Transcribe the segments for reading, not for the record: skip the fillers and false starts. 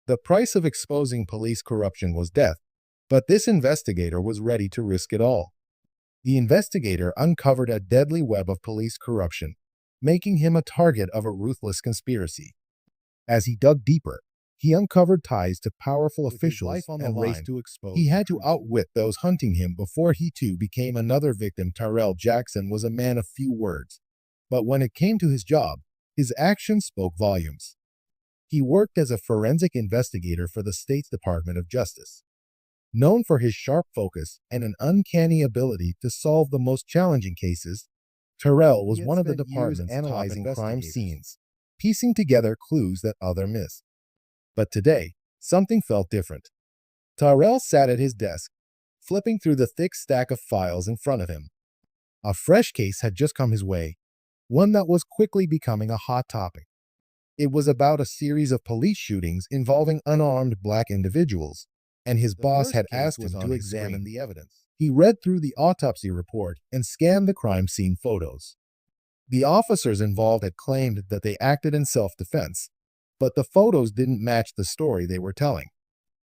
The price of exposing police corruption was death, but this investigator was ready to risk it all. The investigator uncovered a deadly web of police corruption, making him a target of a ruthless conspiracy. As he dug deeper, he uncovered ties to powerful officials and raced to expose. He had to outwit those hunting him before he too became another victim. Tyrell Jackson was a man of few words, but when it came to his job, his actions spoke volumes. He worked as a forensic investigator for the state's Department of Justice. Known for his sharp focus and an uncanny ability to solve the most challenging cases, Tyrell was one of the department's analyzing crime scenes, piecing together clues that others missed. But today, something felt different. Tyrell sat at his desk, flipping through the thick stack of files in front of him. A fresh case had just come his way, one that was quickly becoming a hot topic. It was about a series of police shootings involving unarmed black individuals, and his boss had asked him to examine the evidence. He read through the autopsy report and scanned the crime scene photos. The officers involved had claimed that they acted in self-defense, but the photos didn't match the story they were telling.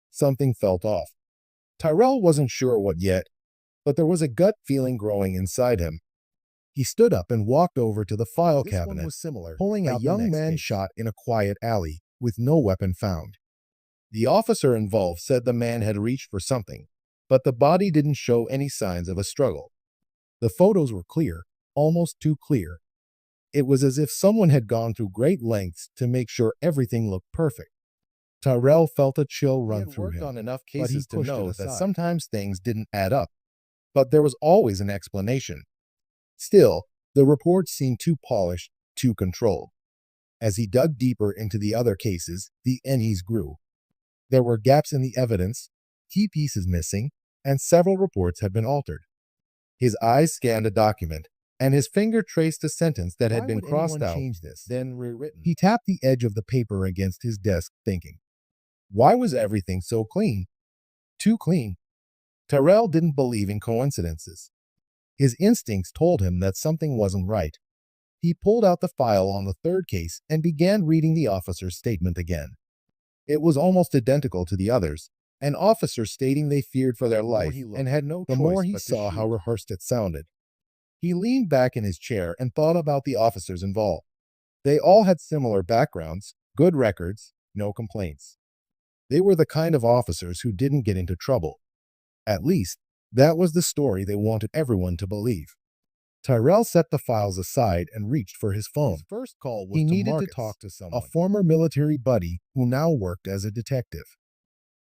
Something felt off. Tyrell wasn't sure what yet, but there was a gut feeling growing inside him. He stood up and walked over to the file cabinet, pulling out a young man shot in a quiet alley with no weapon found. The officer involved said the man had reached for something, but the body didn't show any signs of a struggle. The photos were clear, almost too clear. It was as if someone had gone through great lengths to make sure everything looked perfect. Tyrell felt a chill run through him, but he to know that sometimes things didn't add up. But there was always an explanation. Still, the report seemed too polished, too controlled. As he dug deeper into the other cases, the unease grew. There were gaps in the evidence, key pieces missing, and several reports had been altered. His eyes scanned a document, and his finger traced a sentence that had been crossed out, then rewritten. He tapped the edge of the paper against his desk, thinking, why was everything so clean? Too clean. Tyrell didn't believe in coincidences. His instincts told him that something wasn't right. He pulled out the file on the third case and began reading the officer's statement again. It was almost identical to the others, an officer stating they feared for their life and had no choice. The more he saw how rehearsed it sounded. He leaned back in his chair and thought about the officers involved. They all had similar backgrounds, good records, no complaints. They were the kind of officers who didn't get into trouble. At least, that was the story they wanted everyone to believe. Tyrell set the files aside and reached for his phone. His first call was to Marcus, to talk to someone, a former military buddy who now worked as a detective.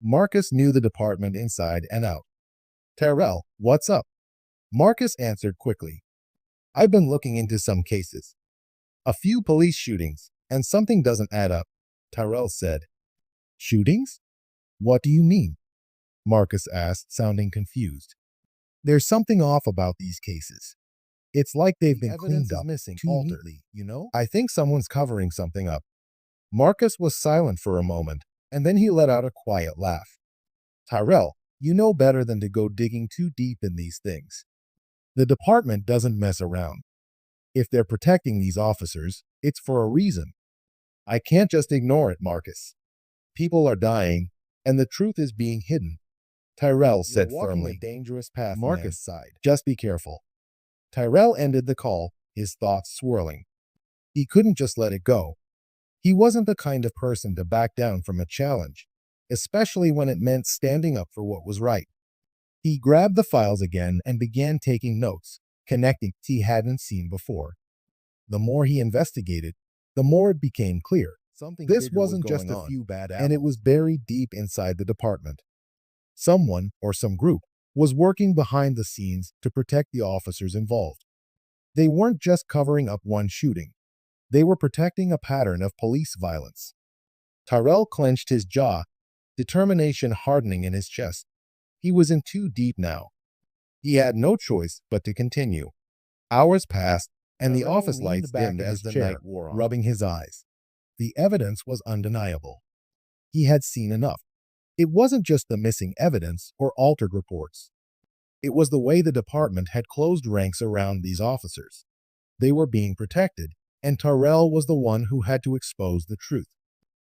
Marcus knew the department inside and out. Tyrell, what's up? Marcus answered quickly. I've been looking into some cases. A few police shootings, and something doesn't add up, Tyrell said. Shootings? What do you mean? Marcus asked, sounding confused. There's something off about these cases. It's like they've been cleaned up too neatly, you know? I think someone's covering something up. Marcus was silent for a moment, and then he let out a quiet laugh. Tyrell, you know better than to go digging too deep in these things. The department doesn't mess around. If they're protecting these officers, it's for a reason. I can't just ignore it, Marcus. People are dying, and the truth is being hidden. Tyrell said firmly. Dangerous path, Marcus sighed. Just be careful. Tyrell ended the call, his thoughts swirling. He couldn't just let it go. He wasn't the kind of person to back down from a challenge, especially when it meant standing up for what was right. He grabbed the files again and began taking notes, connecting he hadn't seen before. The more he investigated, the more it became clear. This wasn't just a few bad apples, and it was buried deep inside the department. Someone, or some group, was working behind the scenes to protect the officers involved. They weren't just covering up one shooting. They were protecting a pattern of police violence. Tyrell clenched his jaw, determination hardening in his chest. He was in too deep now. He had no choice but to continue. Hours passed, and the office lights dimmed as the night wore on, rubbing his eyes. The evidence was undeniable. He had seen enough. It wasn't just the missing evidence or altered reports. It was the way the department had closed ranks around these officers. They were being protected, and Tyrell was the one who had to expose the truth.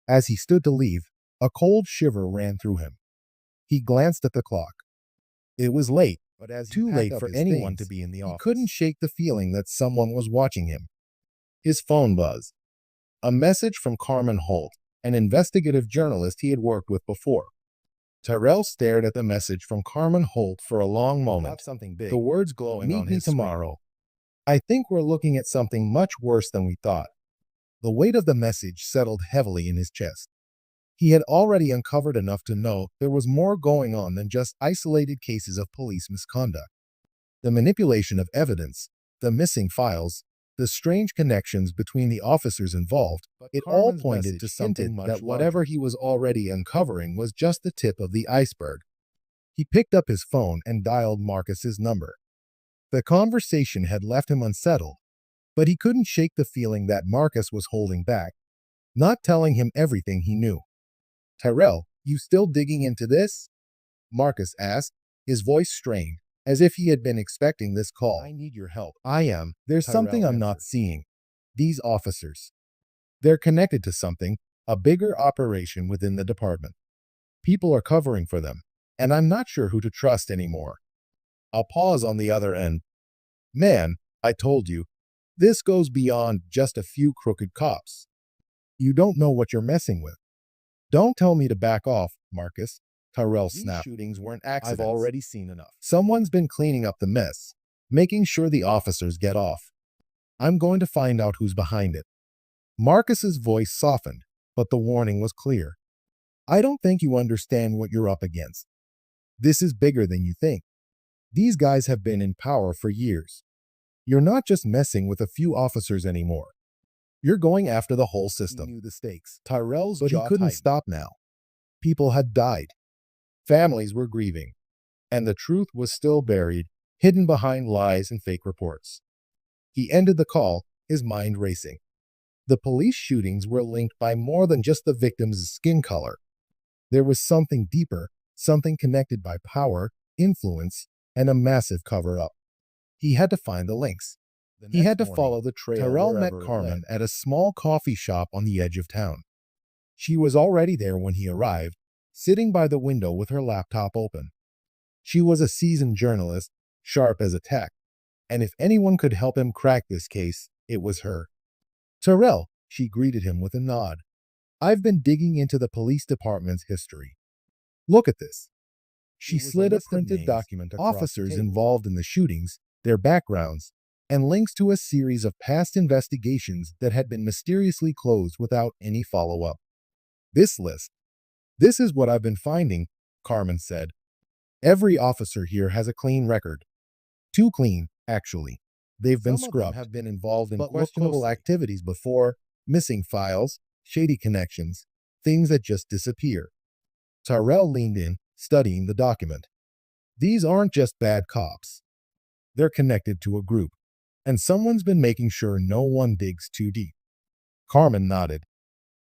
As he stood to leave, A cold shiver ran through him. He glanced at the clock. It was late, but as too late for anyone to be in the office. He couldn't shake the feeling that someone was watching him. His phone buzzed. A message from Carmen Holt, an investigative journalist he had worked with before. Tyrell stared at the message from Carmen Holt for a long moment, something big. The words glowing on his screen. Meet me tomorrow. I think we're looking at something much worse than we thought. The weight of the message settled heavily in his chest. He had already uncovered enough to know there was more going on than just isolated cases of police misconduct. The manipulation of evidence, the missing files, the strange connections between the officers involved, it all pointed to something that whatever he was already uncovering was just the tip of the iceberg. He picked up his phone and dialed Marcus's number. The conversation had left him unsettled, but he couldn't shake the feeling that Marcus was holding back, not telling him everything he knew. "Tyrell, you still digging into this?" Marcus asked, his voice strained, as if he had been expecting this call. "I need your help." "I am. There's something I'm not seeing. These officers. They're connected to something, a bigger operation within the department. People are covering for them, and I'm not sure who to trust anymore." A pause on the other end. "Man, I told you, this goes beyond just a few crooked cops. You don't know what you're messing with." "Don't tell me to back off, Marcus," Tyrell snapped. "These shootings weren't accidents. I've already seen enough. Someone's been cleaning up the mess, making sure the officers get off. I'm going to find out who's behind it." Marcus's voice softened, but the warning was clear. "I don't think you understand what you're up against. This is bigger than you think. These guys have been in power for years. You're not just messing with a few officers anymore. You're going after the whole system." He knew the stakes. Tyrell's jaw tightened. But he couldn't stop now. People had died. Families were grieving. And the truth was still buried, hidden behind lies and fake reports. He ended the call, his mind racing. The police shootings were linked by more than just the victim's skin color. There was something deeper, something connected by power, influence, and a massive cover-up. He had to find the links. He had to follow the trail. Tyrell met Carmen at a small coffee shop on the edge of town. She was already there when he arrived, sitting by the window with her laptop open. She was a seasoned journalist, sharp as a tack, and if anyone could help him crack this case, it was her. "Tyrell," she greeted him with a nod. "I've been digging into the police department's history. Look at this." She slid a printed document across officers involved in the shootings, their backgrounds, and links to a series of past investigations that had been mysteriously closed without any follow-up. "This list. This is what I've been finding," Carmen said. "Every officer here has a clean record. Too clean, actually. They've been scrubbed. Some of them have been involved in questionable activities before, missing files, shady connections, things that just disappear." Tyrell leaned in, studying the document. "These aren't just bad cops. They're connected to a group, and someone's been making sure no one digs too deep." Carmen nodded.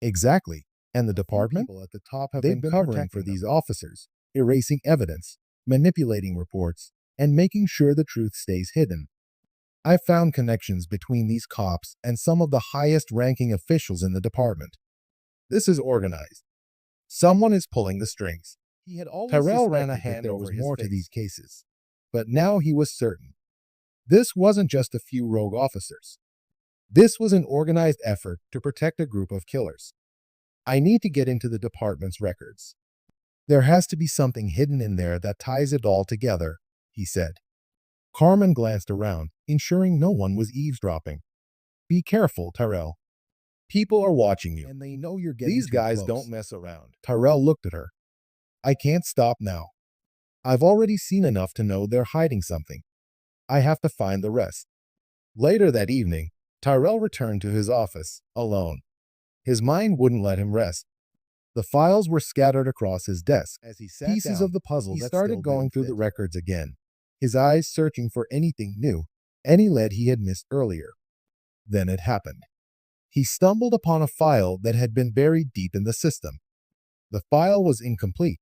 "Exactly. And the department? People at the top have been covering for these officers, erasing evidence, manipulating reports, and making sure the truth stays hidden. I found connections between these cops and some of the highest-ranking officials in the department. This is organized. Someone is pulling the strings." Tyrell ran a hand over his face. There was more to these cases, but now he was certain. This wasn't just a few rogue officers. This was an organized effort to protect a group of killers. "I need to get into the department's records. There has to be something hidden in there that ties it all together," he said. Carmen glanced around, ensuring no one was eavesdropping. "Be careful, Tyrell. People are watching you, and they know you're getting These guys close. Don't mess around." Tyrell looked at her. "I can't stop now. I've already seen enough to know they're hiding something. I have to find the rest." Later that evening, Tyrell returned to his office, alone. His mind wouldn't let him rest. The files were scattered across his desk. As he sat Pieces down, of the puzzle he started going through the records again, his eyes searching for anything new, any lead he had missed earlier. Then it happened. He stumbled upon a file that had been buried deep in the system. The file was incomplete,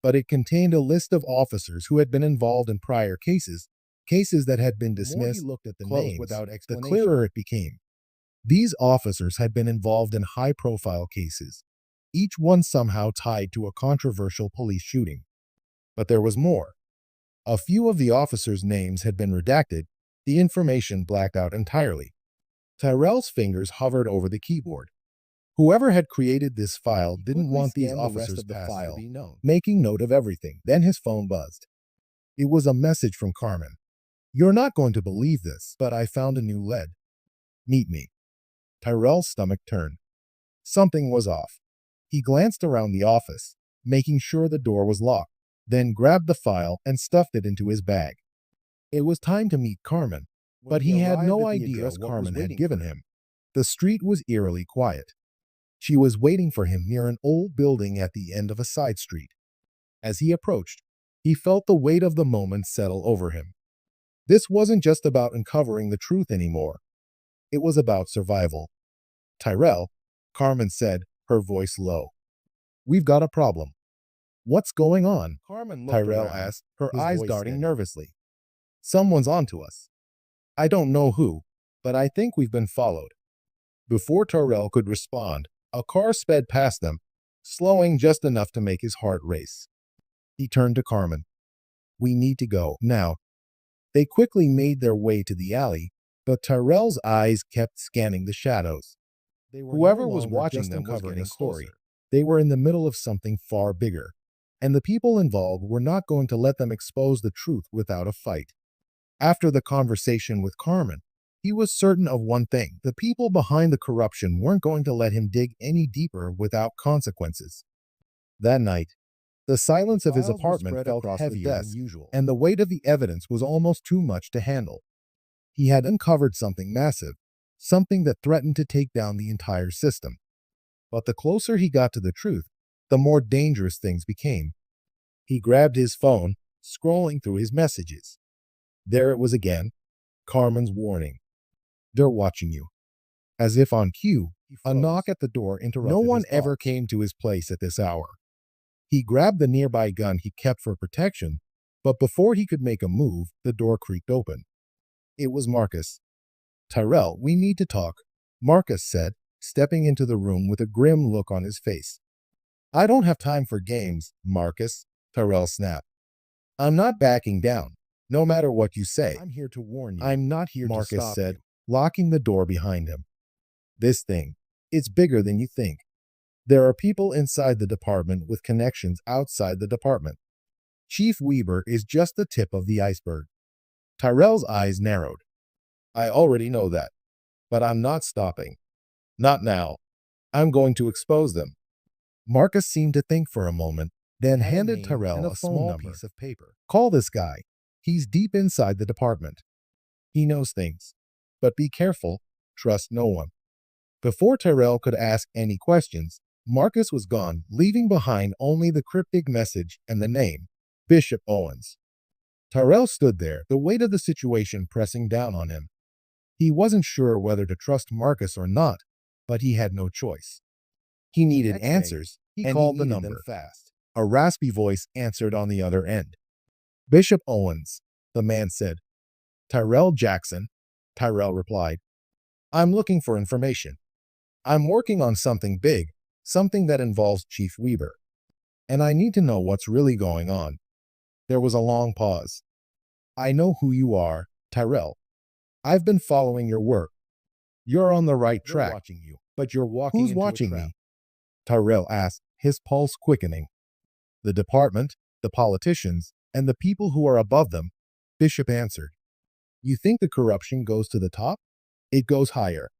but it contained a list of officers who had been involved in prior cases that had been dismissed, looked at the names without explanation. The clearer it became. These officers had been involved in high-profile cases, each one somehow tied to a controversial police shooting. But there was more. A few of the officers' names had been redacted, the information blacked out entirely. Tyrell's fingers hovered over the keyboard. Whoever had created this file didn't want these officers' past to be known, making note of everything. Then his phone buzzed. It was a message from Carmen. "You're not going to believe this, but I found a new lead. Meet me." Tyrell's stomach turned. Something was off. He glanced around the office, making sure the door was locked, then grabbed the file and stuffed it into his bag. It was time to meet Carmen, but he had no idea what Carmen had given him. The street was eerily quiet. She was waiting for him near an old building at the end of a side street. As he approached, he felt the weight of the moment settle over him. This wasn't just about uncovering the truth anymore. It was about survival. "Tyrell," Carmen said, her voice low. "We've got a problem." "What's going on?" Tyrell asked, her eyes darting nervously. "Someone's onto us. I don't know who, but I think we've been followed." Before Tyrell could respond, a car sped past them, slowing just enough to make his heart race. He turned to Carmen. "We need to go, now." They quickly made their way to the alley, but Tyrell's eyes kept scanning the shadows. Whoever was watching them was getting a story. They were in the middle of something far bigger, and the people involved were not going to let them expose the truth without a fight. After the conversation with Carmen, he was certain of one thing: the people behind the corruption weren't going to let him dig any deeper without consequences. That night, the silence of his apartment felt heavier than usual, and the weight of the evidence was almost too much to handle. He had uncovered something massive, something that threatened to take down the entire system. But the closer he got to the truth, the more dangerous things became. He grabbed his phone, scrolling through his messages. There it was again, Carmen's warning. "They're watching you." As if on cue, a knock at the door interrupted. No one ever came to his place at this hour. He grabbed the nearby gun he kept for protection, but before he could make a move, the door creaked open. It was Marcus. "Tyrell, we need to talk," Marcus said, stepping into the room with a grim look on his face. "I don't have time for games, Marcus," Tyrell snapped. "I'm not backing down, no matter what you say." "I'm here to warn you." "I'm not here to stop you," Marcus said, locking the door behind him. "This thing, it's bigger than you think. There are people inside the department with connections outside the department. Chief Weber is just the tip of the iceberg." Tyrell's eyes narrowed. "I already know that, but I'm not stopping. Not now. I'm going to expose them." Marcus seemed to think for a moment, then handed Tyrell a small piece of paper. "Call this guy. He's deep inside the department. He knows things. But be careful. Trust no one." Before Tyrell could ask any questions, Marcus was gone, leaving behind only the cryptic message and the name, Bishop Owens. Tyrell stood there, the weight of the situation pressing down on him. He wasn't sure whether to trust Marcus or not, but he had no choice. He needed answers, and he called the number. Fast. A raspy voice answered on the other end. "Bishop Owens," the man said. "Tyrell Jackson," Tyrell replied. "I'm looking for information. I'm working on something big, something that involves Chief Weber. And I need to know what's really going on." There was a long pause. "I know who you are, Tyrell. I've been following your work. You're on the right track. Watching you, but you're walking into a trap." "Who's watching me?" Tyrell asked, his pulse quickening. "The department, the politicians, and the people who are above them," Bishop answered. "You think the corruption goes to the top? It goes higher.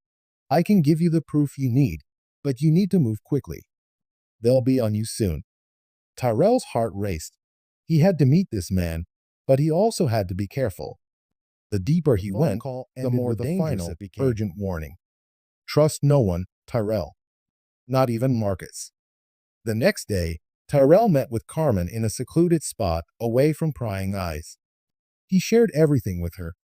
I can give you the proof you need, but you need to move quickly. They'll be on you soon." Tyrell's heart raced. He had to meet this man, but he also had to be careful. The deeper he went, the more dangerous it became. Urgent warning. "Trust no one, Tyrell. Not even Marcus." The next day, Tyrell met with Carmen in a secluded spot away from prying eyes. He shared everything with her,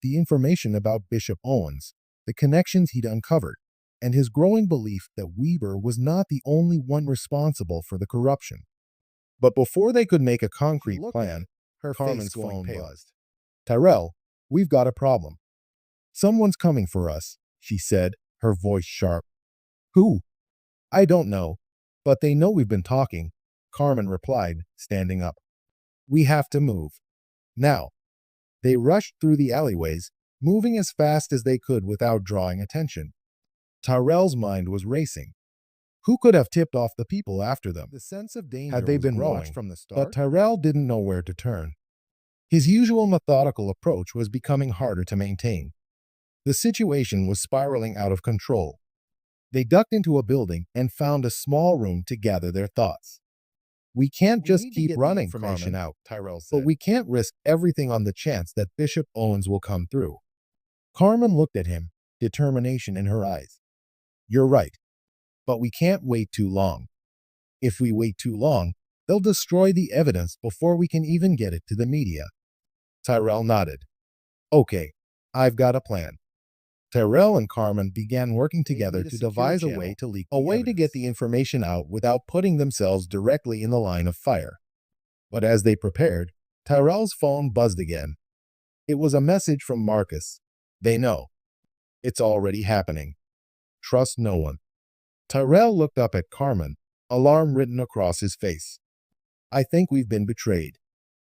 the information about Bishop Owens, the connections he'd uncovered, and his growing belief that Weber was not the only one responsible for the corruption. But before they could make a concrete plan, Carmen's phone buzzed. "Tyrell, we've got a problem." "Someone's coming for us," she said, her voice sharp. "Who?" "I don't know, But they know we've been talking, Carmen replied, standing up. We have to move. Now. They rushed through the alleyways, moving as fast as they could without drawing attention. Tyrell's mind was racing. Who could have tipped off the people after them? The sense of danger had they been watched from the start? But Tyrell didn't know where to turn. His usual methodical approach was becoming harder to maintain. The situation was spiraling out of control. They ducked into a building and found a small room to gather their thoughts. We can't just keep running information out, Tyrell said. But we can't risk everything on the chance that Bishop Owens will come through. Carmen looked at him, determination in her eyes. You're right. But we can't wait too long. If we wait too long, they'll destroy the evidence before we can even get it to the media. Tyrell nodded. Okay, I've got a plan. Tyrell and Carmen began working together to devise a way to leak to get the information out without putting themselves directly in the line of fire. But as they prepared, Tyrell's phone buzzed again. It was a message from Marcus. They know. It's already happening. Trust no one. Tyrell looked up at Carmen, alarm written across his face. I think we've been betrayed.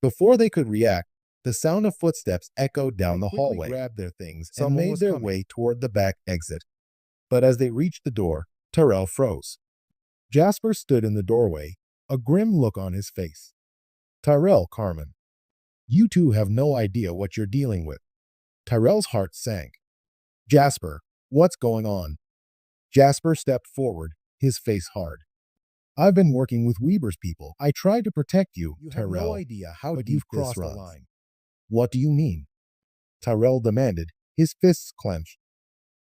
Before they could react, the sound of footsteps echoed down the hallway. Grabbed their things and made their way toward the back exit. But as they reached the door, Tyrell froze. Jasper stood in the doorway, a grim look on his face. Tyrell, Carmen. You two have no idea what you're dealing with. Tyrell's heart sank. Jasper, what's going on? Jasper stepped forward, his face hard. I've been working with Weber's people. I tried to protect you, Tyrell. You have no idea how deep you've crossed the line. What do you mean? Tyrell demanded, his fists clenched.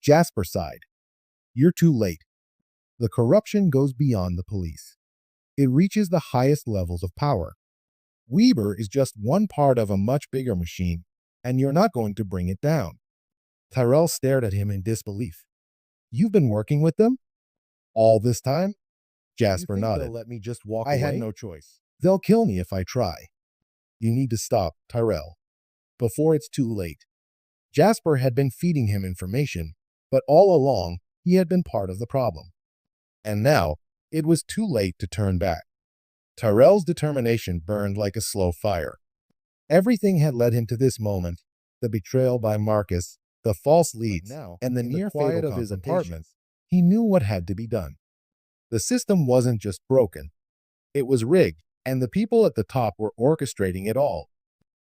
Jasper sighed. You're too late. The corruption goes beyond the police. It reaches the highest levels of power. Weber is just one part of a much bigger machine, and you're not going to bring it down. Tyrell stared at him in disbelief. You've been working with them? All this time? Jasper nodded. They'll let me just walk away? I had no choice. They'll kill me if I try. You need to stop, Tyrell. Before it's too late. Jasper had been feeding him information, but all along, he had been part of the problem. And now, it was too late to turn back. Tyrell's determination burned like a slow fire. Everything had led him to this moment, the betrayal by Marcus, the false leads, and the near quiet of his apartment. He knew what had to be done. The system wasn't just broken. It was rigged, and the people at the top were orchestrating it all.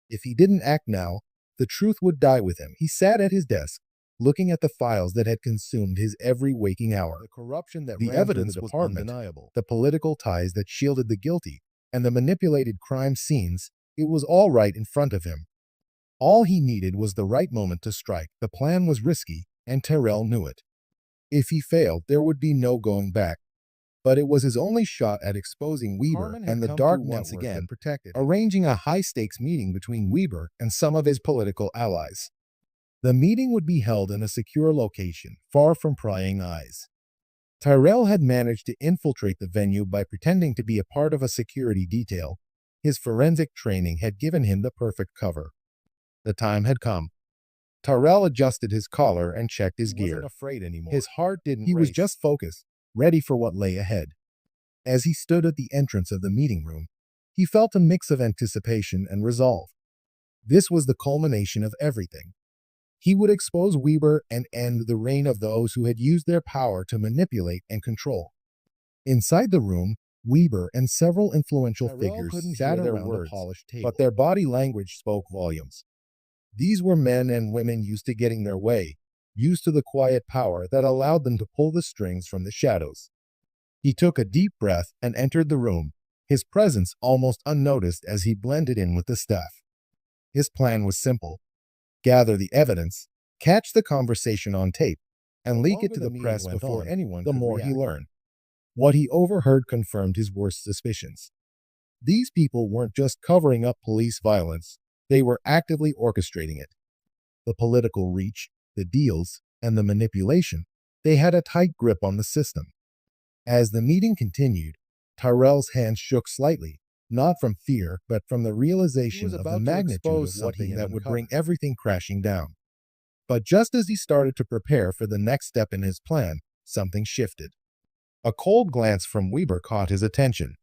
If he didn't act now, the truth would die with him. He sat at his desk, looking at the files that had consumed his every waking hour. The corruption that the evidence was undeniable. The political ties that shielded the guilty, and the manipulated crime scenes, it was all right in front of him. All he needed was the right moment to strike. The plan was risky, and Tyrell knew it. If he failed, there would be no going back. But it was his only shot at exposing Weber and the dark once again, arranging a high-stakes meeting between Weber and some of his political allies. The meeting would be held in a secure location, far from prying eyes. Tyrell had managed to infiltrate the venue by pretending to be a part of a security detail. His forensic training had given him the perfect cover. The time had come. Tyrell adjusted his collar and checked his gear. He wasn't afraid anymore. His heart didn't race. He was just focused, ready for what lay ahead. As he stood at the entrance of the meeting room, he felt a mix of anticipation and resolve. This was the culmination of everything. He would expose Weber and end the reign of those who had used their power to manipulate and control. Inside the room, Weber and several influential figures sat around the polished table, but their body language spoke volumes. These were men and women used to getting their way, used to the quiet power that allowed them to pull the strings from the shadows. He took a deep breath and entered the room, his presence almost unnoticed as he blended in with the staff. His plan was simple. Gather the evidence, catch the conversation on tape, and leak it to the press before anyone could react. The more he learned. What he overheard confirmed his worst suspicions. These people weren't just covering up police violence, they were actively orchestrating it. The political reach, the deals, and the manipulation, they had a tight grip on the system. As the meeting continued, Tyrell's hands shook slightly, not from fear, but from the realization of the magnitude of something that would bring everything crashing down. But just as he started to prepare for the next step in his plan, something shifted. A cold glance from Weber caught his attention.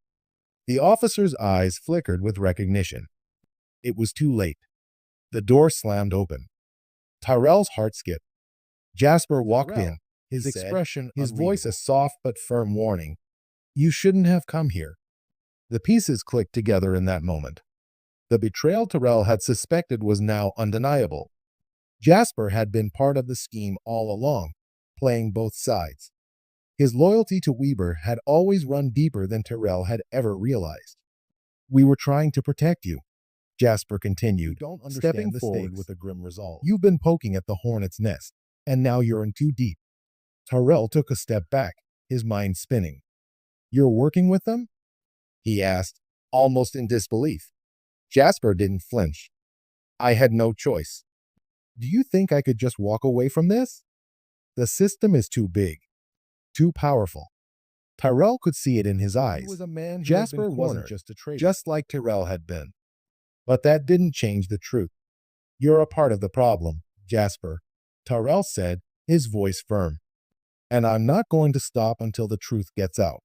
The officer's eyes flickered with recognition. It was too late. The door slammed open. Tyrell's heart skipped. Jasper walked in, his expression, his voice a soft but firm warning. You shouldn't have come here. The pieces clicked together in that moment. The betrayal Tyrell had suspected was now undeniable. Jasper had been part of the scheme all along, playing both sides. His loyalty to Weber had always run deeper than Tyrell had ever realized. We were trying to protect you, Jasper continued, stepping forward with a grim resolve. You've been poking at the hornet's nest, and now you're in too deep. Tyrell took a step back, his mind spinning. You're working with them? He asked, almost in disbelief. Jasper didn't flinch. I had no choice. Do you think I could just walk away from this? The system is too big, too powerful. Tyrell could see it in his eyes. Jasper wasn't just a traitor, just like Tyrell had been. But that didn't change the truth. You're a part of the problem, Jasper, Tyrell said, his voice firm. And I'm not going to stop until the truth gets out.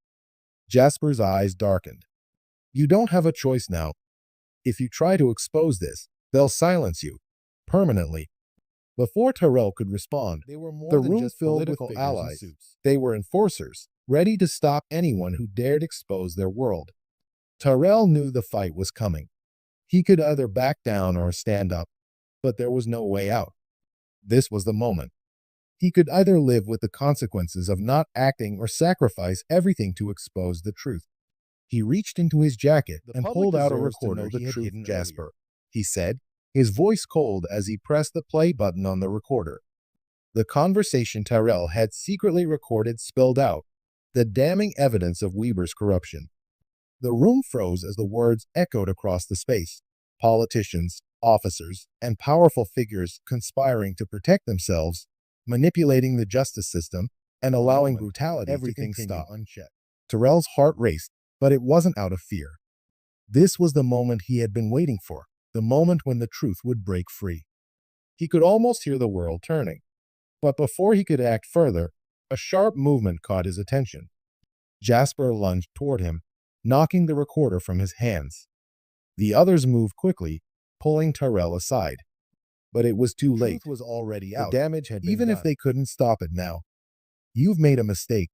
Jasper's eyes darkened. You don't have a choice now. If you try to expose this, they'll silence you, permanently. Before Tyrell could respond, the room filled with allies. They were enforcers, ready to stop anyone who dared expose their world. Tyrell knew the fight was coming. He could either back down or stand up, but there was no way out. This was the moment. He could either live with the consequences of not acting or sacrifice everything to expose the truth. He reached into his jacket and pulled out a recorder he had hidden Jasper. He said, his voice cold as he pressed the play button on the recorder. The conversation Tyrell had secretly recorded spilled out, the damning evidence of Weber's corruption. The room froze as the words echoed across the space. Politicians, officers, and powerful figures conspiring to protect themselves, manipulating the justice system, and allowing brutality to continue unchecked. Tyrell's heart raced, but it wasn't out of fear. This was the moment he had been waiting for, the moment when the truth would break free. He could almost hear the world turning. But before he could act further, a sharp movement caught his attention. Jasper lunged toward him, knocking the recorder from his hands. The others moved quickly, pulling Tyrell aside. But it was too late. The truth was already out. The damage had been done. Even if they couldn't stop it now. You've made a mistake,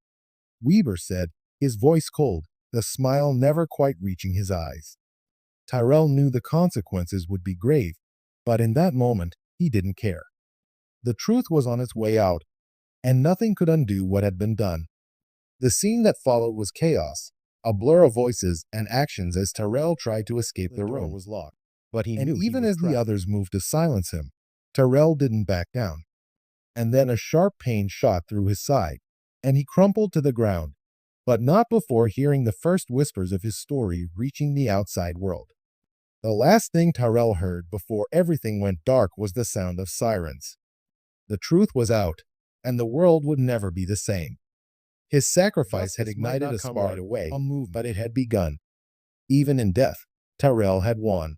Weber said, his voice cold, the smile never quite reaching his eyes. Tyrell knew the consequences would be grave, but in that moment, he didn't care. The truth was on its way out, and nothing could undo what had been done. The scene that followed was chaos, a blur of voices and actions as Tyrell tried to escape the room. The door was locked, but he knew even as the others moved to silence him, Tyrell didn't back down. And then a sharp pain shot through his side, and he crumpled to the ground, but not before hearing the first whispers of his story reaching the outside world. The last thing Tyrell heard before everything went dark was the sound of sirens. The truth was out, and the world would never be the same. His sacrifice had ignited a spark right away, but it had begun. Even in death, Tyrell had won.